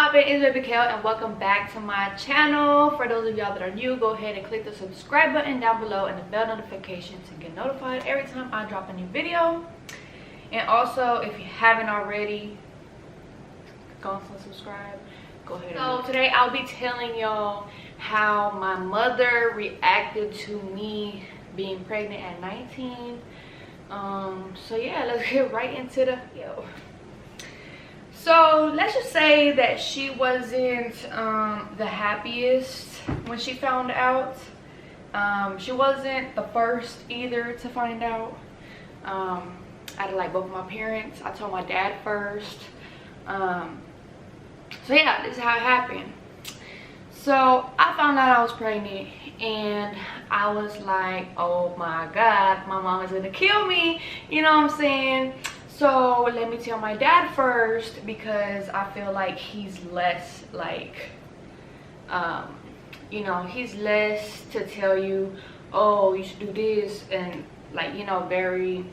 poppin'? It's Baby Kel and welcome back to my channel. For those of y'all that are new, go ahead and click the subscribe button down below and the bell notification to get notified every time I drop a new video. And also, if you haven't already, go and subscribe. Go ahead. So today I'll be telling y'all how my mother reacted to me being pregnant at 19. So yeah, let's get right into the video. So let's just say that she wasn't the happiest when she found out. She wasn't the first either to find out. Out of like both of my parents, I told my dad first. So yeah, this is how it happened. So I found out I was pregnant and I was like, oh my god, my mom is gonna kill me, you know what I'm saying? So let me tell my dad first, because I feel like he's less like you know, he's less to tell you, oh, you should do this, and like, you know, very,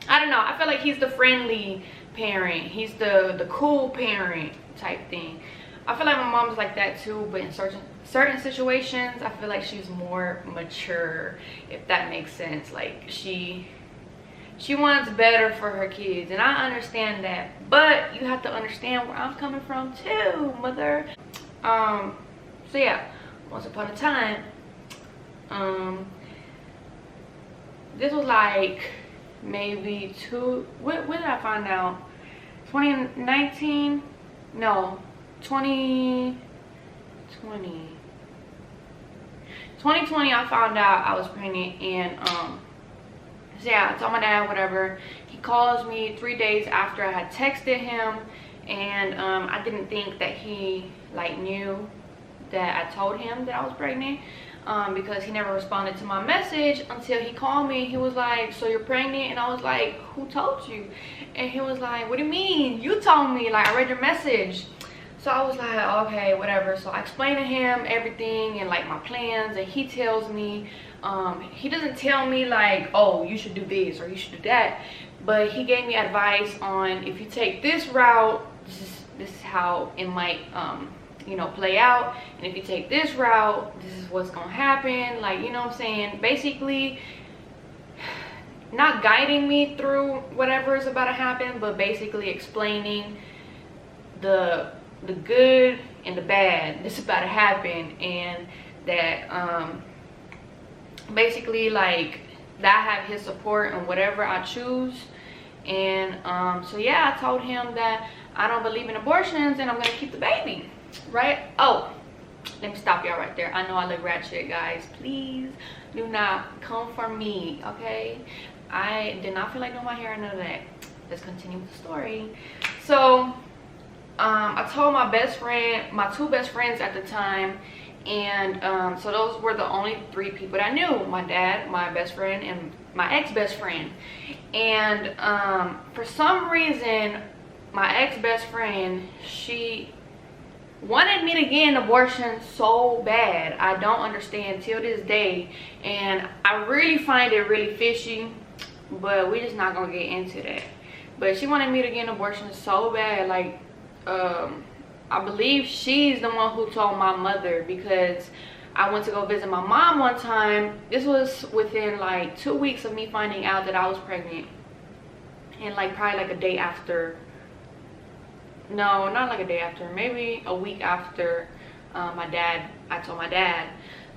I don't know, I feel like he's the friendly parent, he's the cool parent type thing. I feel like my mom's like that too, but in certain situations I feel like she's more mature, if that makes sense. Like she wants better for her kids, and I understand that, but you have to understand where I'm coming from too, mother. So yeah, once upon a time, this was like maybe when did I find out? 2019? No, 2020 I found out I was pregnant. And so yeah, I told my dad, whatever. He calls me 3 days after I had texted him, and I didn't think that he like knew that I told him that I was pregnant, because he never responded to my message until he called me. He was like, so you're pregnant? And I was like, who told you? And he was like, what do you mean? You told me, like I read your message. So I was like, okay, whatever. So I explained to him everything and like my plans, and he tells me, he doesn't tell me like, oh, you should do this or you should do that, but he gave me advice on, if you take this route, this is how it might you know, play out, and if you take this route, this is what's gonna happen. Like, you know what I'm saying, basically not guiding me through whatever is about to happen, but basically explaining the good and the bad that's about to happen, and that basically like that I have his support in whatever I choose. And so yeah, I told him that I don't believe in abortions and I'm gonna keep the baby, right? Oh, let me stop y'all right there. I know I look ratchet, guys. Please do not come for me, okay? I did not feel like doing my hair or none of that. Let's continue with the story. So I told my best friend, my two best friends at the time, and so those were the only three people that I knew: my dad, my best friend, and my ex-best friend. And for some reason, my ex-best friend, she wanted me to get an abortion so bad. I don't understand till this day, and I really find it really fishy, but we're just not gonna get into that. But she wanted me to get an abortion so bad, like I believe she's the one who told my mother, because I went to go visit my mom one time. This was within like 2 weeks of me finding out that I was pregnant, and like probably like a day after, no, not like a day after, maybe a week after I told my dad.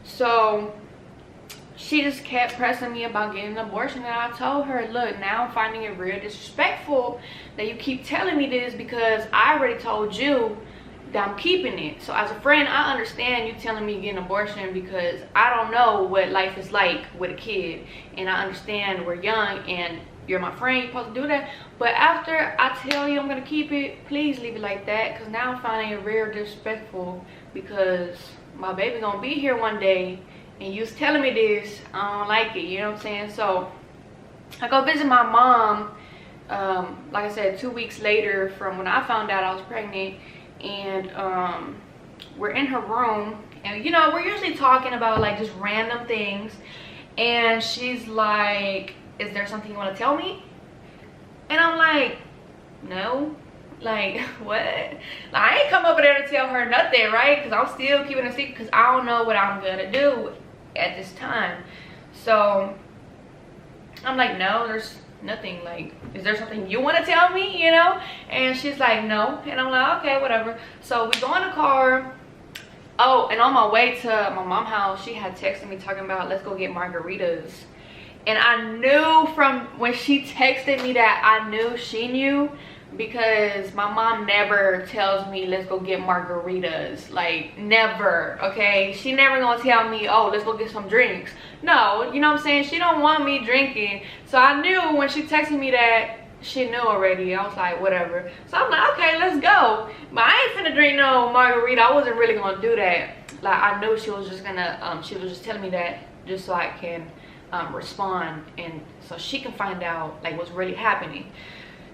So she just kept pressing me about getting an abortion, and I told her, look, now I'm finding it real disrespectful that you keep telling me this, because I already told you that I'm keeping it. So as a friend, I understand you telling me to get an abortion, because I don't know what life is like with a kid, and I understand we're young and you're my friend, you're supposed to do that. But after I tell you I'm gonna keep it, please leave it like that, because now I'm finding it real disrespectful, because my baby gonna be here one day and you was telling me this. I don't like it, you know what I'm saying? So I go visit my mom, like I said, 2 weeks later from when I found out I was pregnant. And we're in her room, and you know, we're usually talking about like just random things, and she's like, is there something you want to tell me? And I'm like, no, Like, what? Like, I ain't come over there to tell her nothing, right? Because I'm still keeping a secret because I don't know what I'm gonna do at this time. So I'm like, no, there's nothing. Like, is there something you want to tell me, you know? And she's like, no. And I'm like, okay, whatever. So we go in the car. Oh, and on my way to my mom's house, she had texted me talking about, let's go get margaritas. And I knew from when she texted me that, I knew she knew, because my mom never tells me let's go get margaritas. Like, never, okay? She never gonna tell me, oh, let's go get some drinks. No, you know what I'm saying? She don't want me drinking. So I knew when she texted me that, she knew already. I was like, whatever. So I'm like, okay, let's go. But I ain't finna drink no margarita. I wasn't really gonna do that. Like, I knew she was just gonna, she was just telling me that just so I can respond, and so she can find out like what's really happening.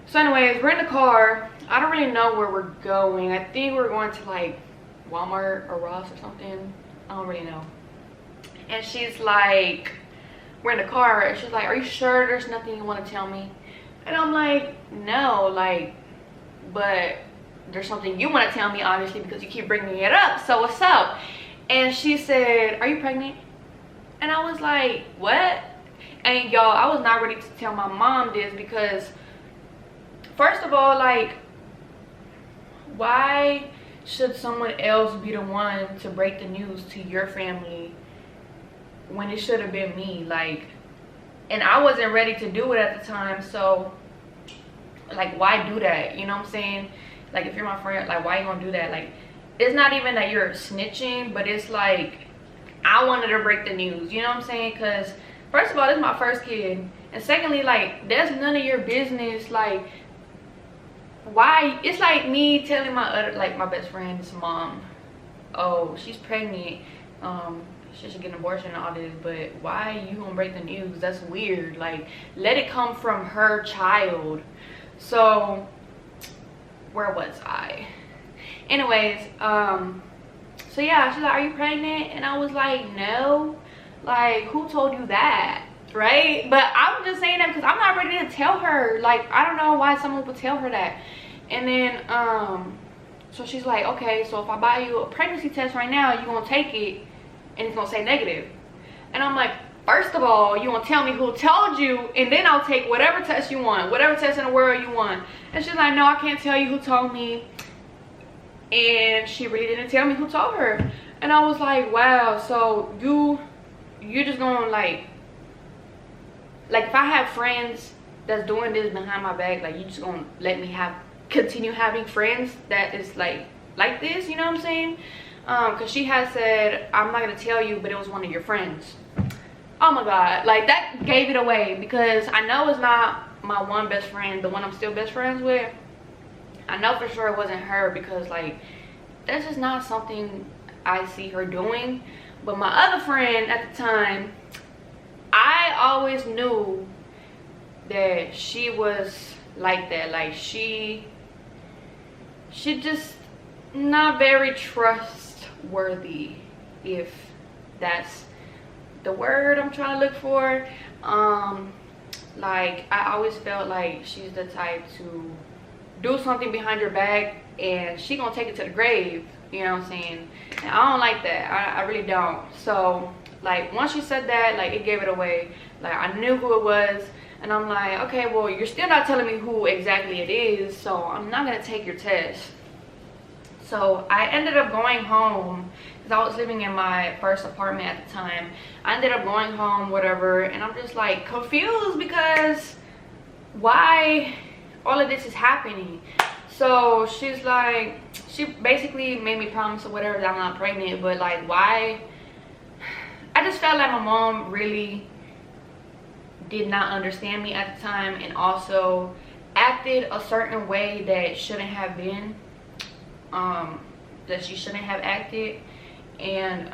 So anyways, we're in the car. I don't really know where we're going. I think we're going to like Walmart or Ross or something. I don't really know. And she's like, we're in the car, and she's like, are you sure there's nothing you want to tell me? And I'm like, no, like, but there's something you want to tell me, obviously, because you keep bringing it up. So what's up? And she said, are you pregnant? And I was like, what? And y'all, I was not ready to tell my mom this, because first of all, like, why should someone else be the one to break the news to your family when it should have been me? Like, and I wasn't ready to do it at the time. So like, why do that? You know what I'm saying? Like, if you're my friend, like, why you gonna do that? Like, it's not even that you're snitching, but it's like, I wanted to break the news, you know what I'm saying? Because first of all, this is my first kid, and secondly, like, that's none of your business. Like, why? It's like me telling my other, like, my best friend's mom, oh, she's pregnant, she should get an abortion and all this, but why you gonna break the news? That's weird. Like, let it come from her child. So where was I? Anyways, so yeah, she's like, are you pregnant? And I was like, no. Like, who told you that? Right? But I'm just saying that because I'm not ready to tell her. Like, I don't know why someone would tell her that. And then so she's like, okay, so if I buy you a pregnancy test right now, you gonna take it and it's gonna say negative. And I'm like, first of all, you gonna tell me who told you, and then I'll take whatever test you want, whatever test in the world you want. And she's like, no, I can't tell you who told me. And she really didn't tell me who told her. And I was like, wow, so you're just gonna like if I have friends that's doing this behind my back, like, you just gonna let me continue having friends that is like this, you know what I'm saying? Because she has said, I'm not gonna tell you, but it was one of your friends. Oh my god, like, that gave it away, because I know it's not my one best friend, the one I'm still best friends with. I know for sure it wasn't her, because like, that's just not something I see her doing. But my other friend at the time, I always knew that she was like that. Like, she just not very trustworthy, if that's the word I'm trying to look for. Like, I always felt like she's the type to do something behind your back and she gonna take it to the grave, you know what I'm saying? And I don't like that. I really don't. So like, once she said that, like, it gave it away. Like, I knew who it was, and I'm like, okay, well, you're still not telling me who exactly it is, so I'm not gonna take your test. So I ended up going home, because I was living in my first apartment at the time. I ended up going home, whatever, and I'm just like confused, because why all of this is happening. So she's like, she basically made me promise or whatever that I'm not pregnant, but like, why? I just felt like my mom really did not understand me at the time, and also acted a certain way that shouldn't have been, that she shouldn't have acted. And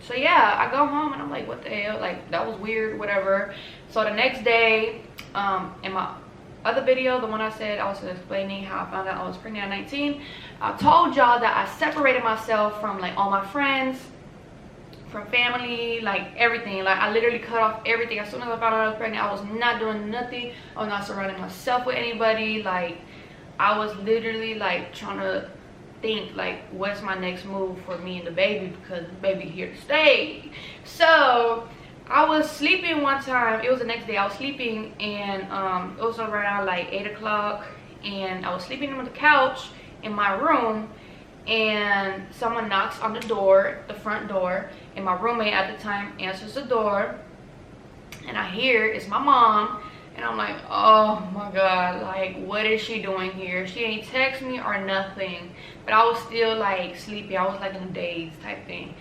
so yeah, I go home and I'm like, what the hell, like, that was weird, whatever. So the next day, in my other video, the one I said I was explaining how I found out I was pregnant at 19, I told y'all that I separated myself from like all my friends, from family, like everything. Like, I literally cut off everything. As soon as I found out I was pregnant, I was not doing nothing. I was not surrounding myself with anybody. Like, I was literally like trying to think like what's my next move for me and the baby, because the baby here to stay. So I was sleeping one time, it was the next day. I was sleeping, and it was around like 8 o'clock, and I was sleeping on the couch in my room, and someone knocks on the door, the front door, and my roommate at the time answers the door, and I hear it's my mom. And I'm like, oh my God, like, what is she doing here? She ain't text me or nothing. But I was still like sleepy. I was like in a daze type thing.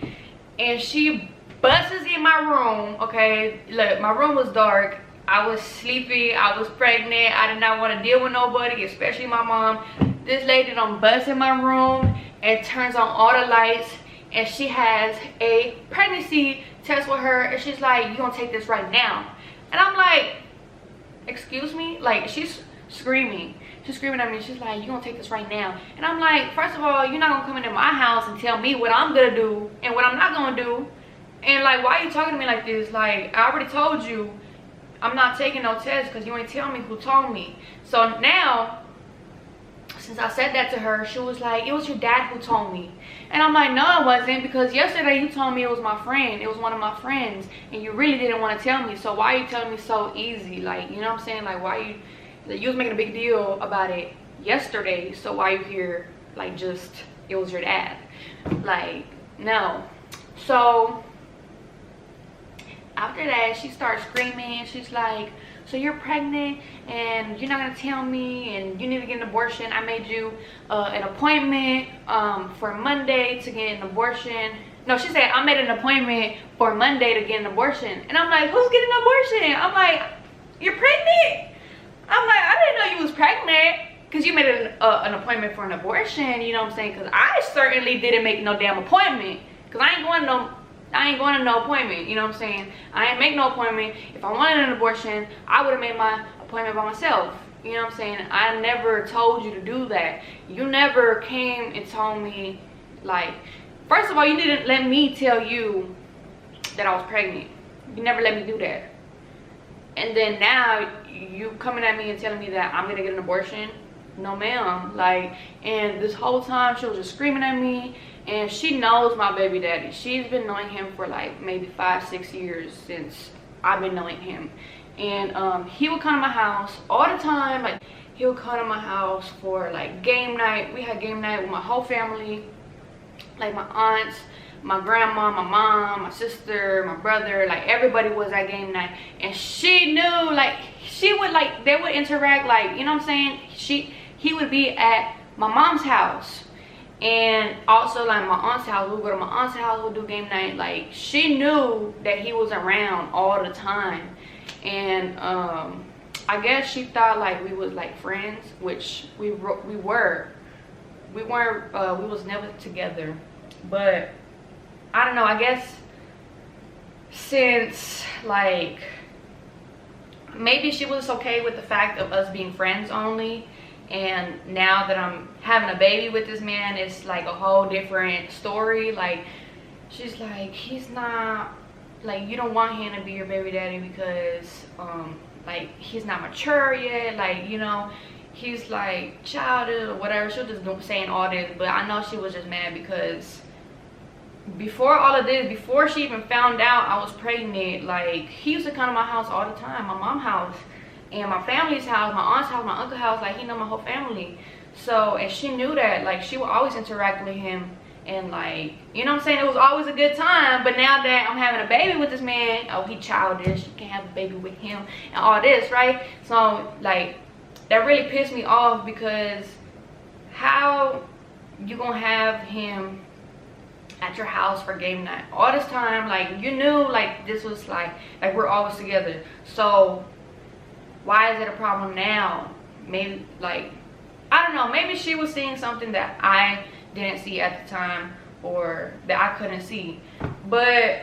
And she busts in my room, okay? Look, my room was dark. I was sleepy. I was pregnant. I did not want to deal with nobody, especially my mom. This lady done busts in my room and turns on all the lights. And she has a pregnancy test with her. And she's like, you gonna take this right now? And I'm like, excuse me? Like, she's screaming at me. She's like, you gonna take this right now? And I'm like, first of all, you're not gonna come into my house and tell me what I'm gonna do and what I'm not gonna do. And like, why are you talking to me like this? Like, I already told you I'm not taking no test because you ain't tell me who told me. So now, since I said that to her, she was like, it was your dad who told me. And I'm like, no, it wasn't, because yesterday you told me it was my friend. It was one of my friends, and you really didn't want to tell me. So why are you telling me so easy? Like, you know what I'm saying? Like, why you was making a big deal about it yesterday, so why you here like just it was your dad? Like, no. So after that, she starts screaming. She's like, so you're pregnant and you're not gonna tell me, and you need to get an abortion. I made you an appointment for Monday to get an abortion. No, she said, I made an appointment for Monday to get an abortion. And I'm like, who's getting an abortion? I'm like, you're pregnant? I'm like, I didn't know you was pregnant because you made an appointment for an abortion, you know what I'm saying? Because I certainly didn't make no damn appointment, because I ain't going to no appointment, you know what I'm saying? I ain't make no appointment. If I wanted an abortion, I would have made my appointment by myself. You know what I'm saying? I never told you to do that. You never came and told me, like, first of all, you didn't let me tell you that I was pregnant. You never let me do that. And then now you coming at me and telling me that I'm gonna get an abortion? No ma'am. Like, and this whole time she was just screaming at me. And she knows my baby daddy. She's been knowing him for like maybe 5-6 years since I've been knowing him. And he would come to my house all the time. Like, he would come to my house for like game night. We had game night with my whole family, like my aunts, my grandma, my mom, my sister, my brother. Like, everybody was at game night. And she knew, like, she would, like, they would interact, like, you know what I'm saying? He would be at my mom's house, and also like my aunt's house. We would go to my aunt's house, we'd do game night. Like, she knew that he was around all the time. And I guess she thought like we was like friends, which we were. We weren't, we was never together. But I don't know, I guess since like maybe she was okay with the fact of us being friends only, and now that I'm having a baby with this man, it's like a whole different story. Like, she's like, he's not, like, you don't want him to be your baby daddy because like, he's not mature yet, like, you know, he's like childish or whatever. She was just saying all this. But I know she was just mad because before all of this, before she even found out I was pregnant, like, he used to come to my house all the time, my mom's house and my family's house, my aunt's house, my uncle's house. Like, he know my whole family. So, and she knew that, like, she would always interact with him, and like, you know what I'm saying, it was always a good time. But now that I'm having a baby with this man, oh, he childish, you can't have a baby with him and all this, right? So like, that really pissed me off, because how you gonna have him at your house for game night all this time? Like, you knew like this was like we're always together. So why is it a problem now? Maybe, like, I don't know, maybe she was seeing something that I didn't see at the time, or that I couldn't see. But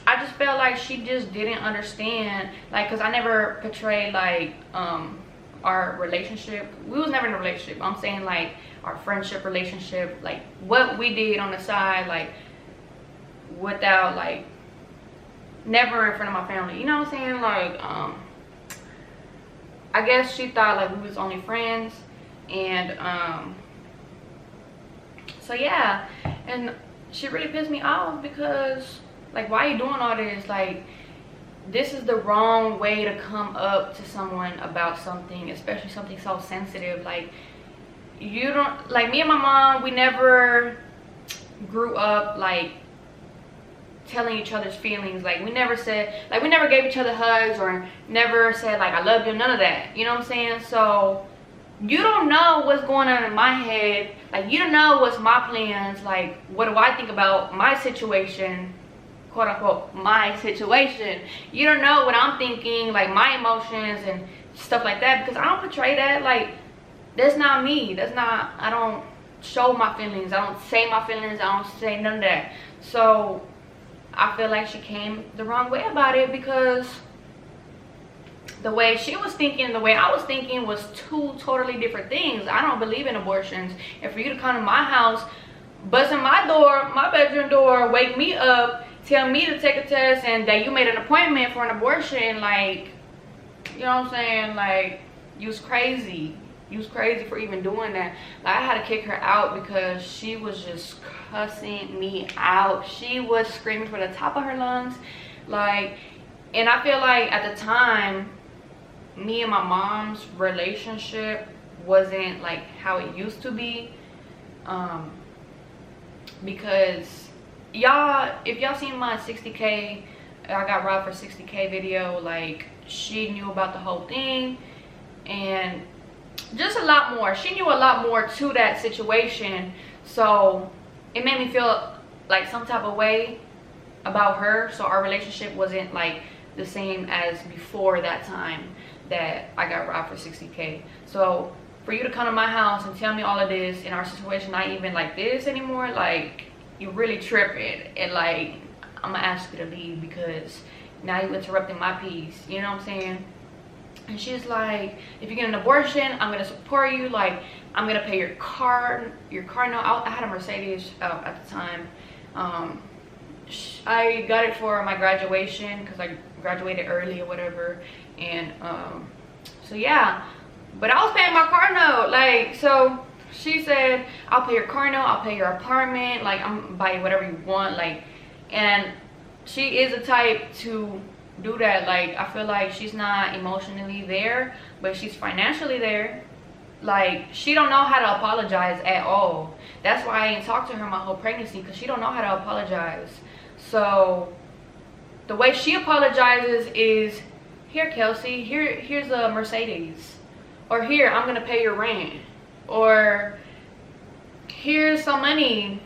I just felt like she just didn't understand, like, because I never portrayed like our relationship. We was never in a relationship. I'm saying like our friendship, relationship, like what we did on the side, like without, like, never in front of my family, you know what I'm saying? Like I guess she thought like we was only friends. And so yeah, and she really pissed me off because like, why are you doing all this? Like, this is the wrong way to come up to someone about something, especially something so sensitive. Like, you don't, like, me and my mom, we never grew up like telling each other's feelings. Like, we never said, like, we never gave each other hugs or never said like I love you, none of that, you know what I'm saying? So you don't know what's going on in my head. Like, you don't know what's my plans. Like, what do I think about my situation, quote unquote my situation. You don't know what I'm thinking, like my emotions and stuff like that, because I don't portray that. Like, that's not me. That's not, I don't show my feelings, I don't say my feelings, I don't say none of that. So I feel like she came the wrong way about it, because the way she was thinking and the way I was thinking was two totally different things. I don't believe in abortions, and for you to come to my house, bust in my door, my bedroom door, wake me up, tell me to take a test and that you made an appointment for an abortion, like, you know what I'm saying? Like, you was crazy. You was crazy for even doing that. Like, I had to kick her out because she was just cussing me out. She was screaming from the top of her lungs. Like, and I feel like at the time, me and my mom's relationship wasn't like how it used to be. Because y'all, if y'all seen my 60K, I got robbed for 60K video, like, she knew about the whole thing and just a lot more. She knew a lot more to that situation, so it made me feel like some type of way about her. So our relationship wasn't like the same as before that time that I got robbed for 60K. So for you to come to my house and tell me all of this and our situation not even like this anymore, like, you really tripping. And like, I'm gonna ask you to leave because now you interrupting my peace, you know what I'm saying? And she's like, if you get an abortion, I'm gonna support you, like, I'm gonna pay your car note. I had a Mercedes at the time. I got it for my graduation because I graduated early or whatever. And so yeah, but I was paying my car note. Like, so she said, I'll pay your car note, I'll pay your apartment, like, I'm gonna buy you whatever you want. Like, and she is the type to do that. Like, I feel like she's not emotionally there, but she's financially there. Like, she don't know how to apologize at all. That's why I didn't talk to her my whole pregnancy, because she don't know how to apologize. So the way she apologizes is, here, Kelsey, here's a Mercedes, or here, I'm gonna pay your rent, or here's some money.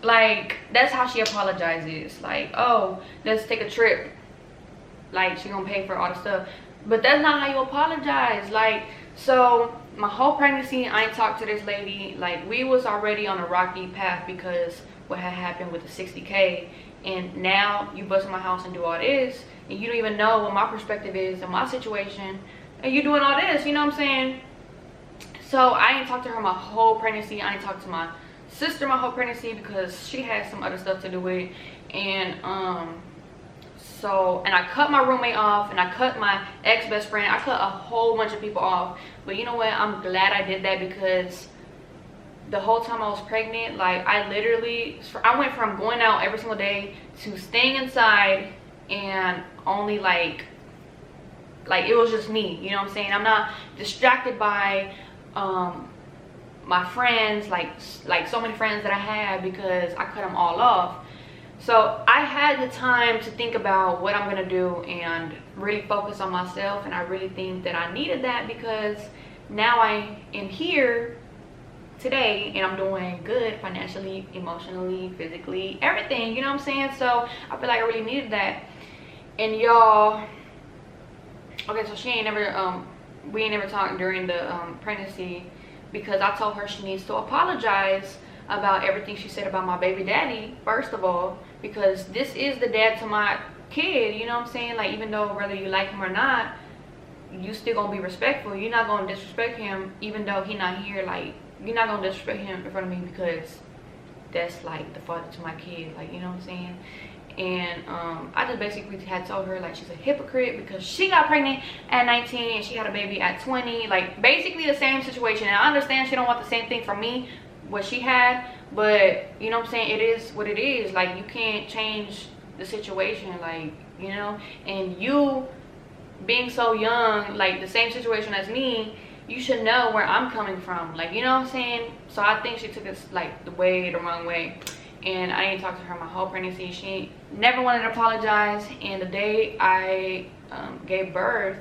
Like, that's how she apologizes. Like, oh, let's take a trip. Like, she gonna pay for all the stuff. But that's not how you apologize. Like, so my whole pregnancy, I ain't talked to this lady. Like, we was already on a rocky path because what had happened with the 60K. And now you bust in my house and do all this, and you don't even know what my perspective is in my situation, and you doing all this, you know what I'm saying? So I ain't talked to her my whole pregnancy. I ain't talked to my sister my whole pregnancy because she had some other stuff to do with it. And so, and I cut my roommate off, and I cut my ex-best friend. I cut a whole bunch of people off. But you know what, I'm glad I did that, because the whole time I was pregnant, like, I went from going out every single day to staying inside, and only like it was just me, you know what I'm saying? I'm not distracted by my friends, like so many friends that I had, because I cut them all off. So I had the time to think about what I'm gonna do and really focus on myself. And I really think that I needed that, because now I am here today and I'm doing good financially, emotionally, physically, everything, you know what I'm saying? So I feel like I really needed that. And y'all, okay, so we ain't never talked during the pregnancy, because I told her she needs to apologize about everything she said about my baby daddy, first of all, because this is the dad to my kid, you know what I'm saying? Like, even though whether you like him or not, you still gonna be respectful. You're not gonna disrespect him even though he not here. Like, you're not gonna disrespect him in front of me, because that's like the father to my kid, like, you know what I'm saying? And I just basically had told her like she's a hypocrite because she got pregnant at 19 and she had a baby at 20. Like basically the same situation. And I understand she don't want the same thing from me, what she had, but you know what I'm saying, it is what it is. Like you can't change the situation, like, you know. And you being so young, like the same situation as me, you should know where I'm coming from, like, you know what I'm saying. So I think she took this like the wrong way, and I didn't talk to her my whole pregnancy. She never wanted to apologize, and the day I gave birth,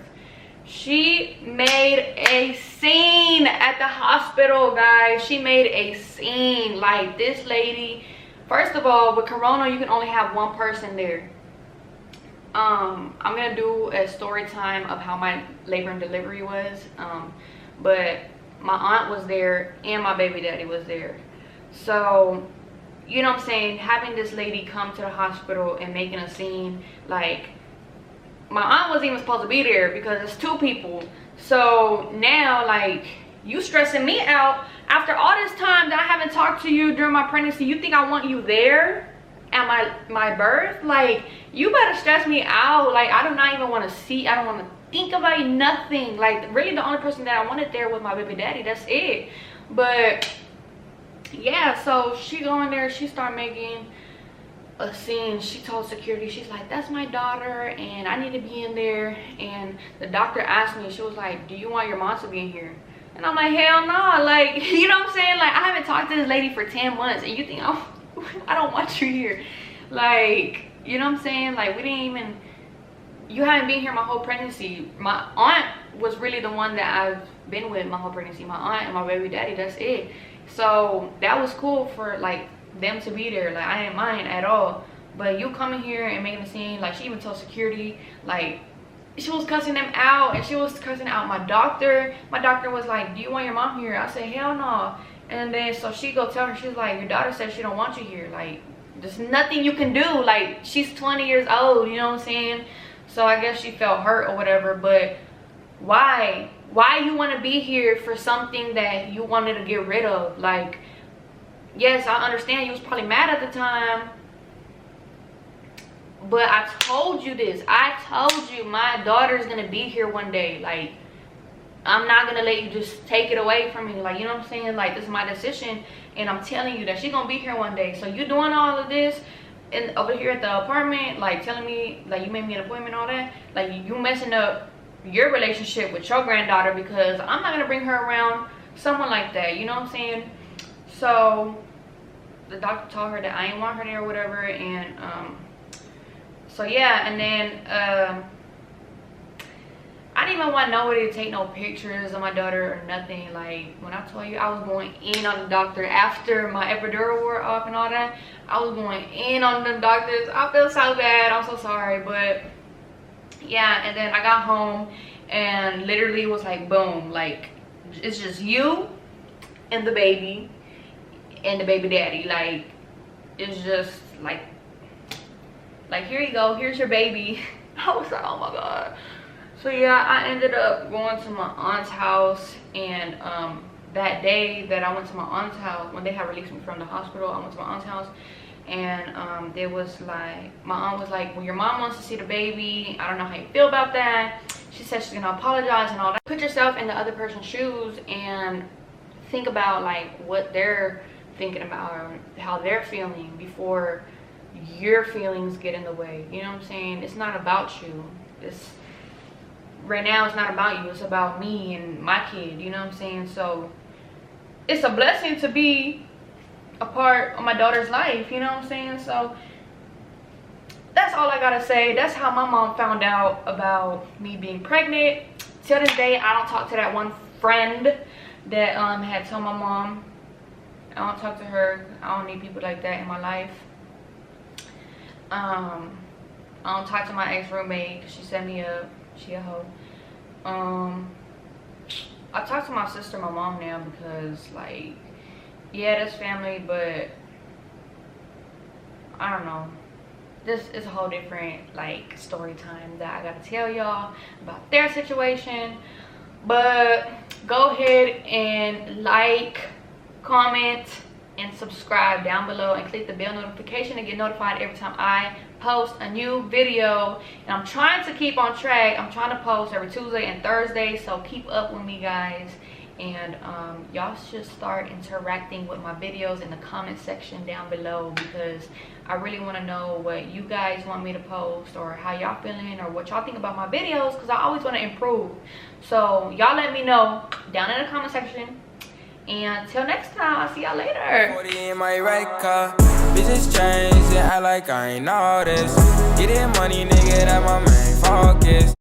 she made a scene at the hospital, guys. She made a scene. Like, this lady, first of all, with corona you can only have one person there. I'm gonna do a story time of how my labor and delivery was, but my aunt was there and my baby daddy was there. So you know what I'm saying, having this lady come to the hospital and making a scene, like, my aunt wasn't even supposed to be there because it's 2 people. So now, like, you stressing me out after all this time that I haven't talked to you during my pregnancy. You think I want you there at my birth? Like, you better stress me out. Like, I do not even want to see, I don't want to think about it, nothing. Like, really the only person that I wanted there was my baby daddy. That's it. But yeah, so she go in there, she start making a scene. She told security, she's like, that's my daughter and I need to be in there. And the doctor asked me, she was like, do you want your mom to be in here? And I'm like, hell no. Like, you know what I'm saying, like, I haven't talked to this lady for 10 months and you think I don't want you here? Like, you know what I'm saying, like, we didn't even, you haven't been here my whole pregnancy. My aunt was really the one that I've been with my whole pregnancy. My aunt and my baby daddy, that's it. So that was cool for like them to be there. Like, I didn't mind at all. But you coming here and making a scene, like, she even told security, like, she was cussing them out, and she was cussing out my doctor. My doctor was like, do you want your mom here? I said, hell no. And then so she go tell her, she's like, your daughter said she don't want you here. Like, there's nothing you can do. Like, she's 20 years old, you know what I'm saying? So I guess she felt hurt or whatever. But why you want to be here for something that you wanted to get rid of? Like, yes, I understand you was probably mad at the time, but I told you this. I told you my daughter's gonna be here one day. Like, I'm not gonna let you just take it away from me. Like, you know what I'm saying? Like, this is my decision, and I'm telling you that she's gonna be here one day. So you doing all of this and over here at the apartment, like, telling me like you made me an appointment, all that, like, you messing up your relationship with your granddaughter, because I'm not gonna bring her around someone like that, you know what I'm saying? So the doctor told her that I ain't want her there or whatever. And so yeah, and then I didn't even want nobody to take no pictures of my daughter or nothing. Like, when I told you I was going in on the doctor after my epidural wore off and all that, I was going in on the doctors. I feel so bad, I'm so sorry. But yeah, and then I got home and literally was like, boom, like, it's just you and the baby and the baby daddy. Like, it's just like here you go, here's your baby. I was like, oh my god. So yeah, I ended up going to my aunt's house, and that day that I went to my aunt's house, when they had released me from the hospital, I went to my aunt's house, and there was like, my aunt was like, well, your mom wants to see the baby, I don't know how you feel about that. She said she's gonna apologize and all that. Put yourself in the other person's shoes and think about like what they're thinking about or how they're feeling before your feelings get in the way. You know what I'm saying? It's not about you. It's right now, it's not about you, it's about me and my kid, you know what I'm saying? So it's a blessing to be a part of my daughter's life, you know what I'm saying? So that's all I gotta say. That's how my mom found out about me being pregnant. Till this day, I don't talk to that one friend that had told my mom. I don't talk to her. I don't need people like that in my life. I don't talk to my ex-roommate because she set me up. She a hoe. I talk to my sister, my mom now, because like, yeah, that's family, but I don't know. This is a whole different like story time that I gotta tell y'all about their situation. But go ahead and like, comment, and subscribe down below, and click the bell notification to get notified every time I post a new video, and I'm trying to keep on track. I'm trying to post every Tuesday and Thursday, so keep up with me, guys. And y'all should start interacting with my videos in the comment section down below, because I really want to know what you guys want me to post, or how y'all feeling, or what y'all think about my videos, because I always want to improve. So y'all let me know down in the comment section. And until next time, I'll see y'all later. 40 in my right car. Business change, and act like I ain't noticed. Get that money, nigga, that my main focus.